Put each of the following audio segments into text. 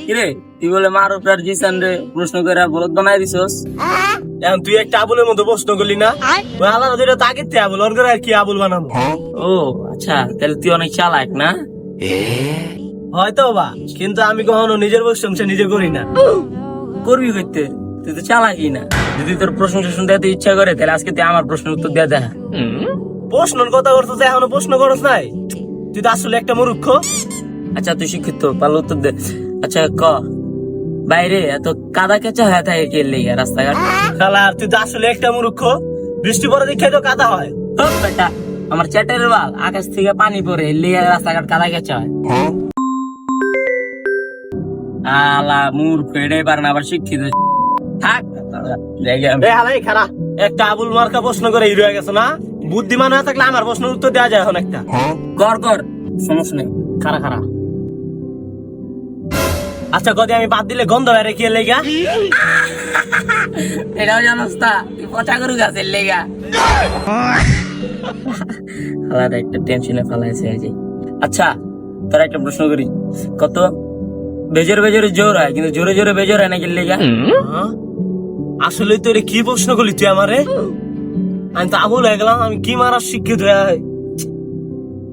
কিরে তুই বলে মার উপর জিসান রে প্রশ্ন করে বলদ বানাই দিছস। এখন তুই একটা আবুলের মতো প্রশ্ন করলি না, ওই আলাদা দুইটা তাকে তে আবুল ওর করে আর কি আবুল বানাবো। ও আচ্ছা, তাহলে তুই অনেক চালাক না? হয়তো বা, কিন্তু আমি কখনো নিজের প্রশংসা নিজে করি না। করবি করতে, তুই তো চালাকই না। যদি তোর প্রশংসা শুনতে এত ইচ্ছা করে তাহলে আজকে তুই আমার প্রশ্নের উত্তর দিয়ে দেখা। প্রশ্নের কথা করছো যে এখনো প্রশ্ন করছ নাই? তুই তো আসলে একটা মূর্খ। আচ্ছা তুই শিক্ষিত, পারলে উত্তর দে। আচ্ছা ক, বাইরে এত কাদা কেঁচা হয়ে থাকে কে লেগে রাস্তাঘাট? শালা তুই তো আসলে একটা মূর্খ। বৃষ্টি পরে দেখে তো কাদা হয়। হোক বেটা, আমার চ্যাটের বাল আকাশ থেকে পানি পড়ে লেগে রাস্তাঘাট কাদা কেঁচা হয়। আলা মূর্খ, এটাই পারে না আবার শিক্ষিত। থাক দেখে আমি। এ হালাই খারা, একটা আবুল মার্কা প্রশ্ন করে হিরো হয়ে গেছো না? বুদ্ধিমান হয়ে থাকলে আমার প্রশ্নের উত্তর দেওয়া যায় এখন একটা। কর কর, সমস্যা নেই। খারা খারা। আচ্ছা কদি আমি বাদ দিলে গন্ধ বাইরে কি লেগা? এটাও জানোস তা, তুই পচা গরু গাছের লেগা। আলাদা একটা টেনশনে ফেলাইছে আজ। আচ্ছা তোর একটা প্রশ্ন করি, কত বেজোর বেজোরে জোর হয় কিন্তু জোরে জোরে বেজোর হয় নাকি লেগা? আসলে তুই কি প্রশ্ন করলি তুই আমারে? আমি তো আবুল হয়ে গেলাম, আমি কি মারার শিক্ষিত হয়ে।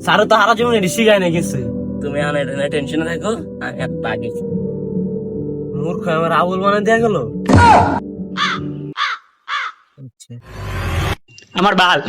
স্যার তো হারা জীবনে এটি শিখায় না কিছু। তুমি এখন এটা নিয়ে টেনশনে থাকো, আমি একটা আগে। মূর্খ আমার আবুল বানায় দেয়া গেল। আমার বাল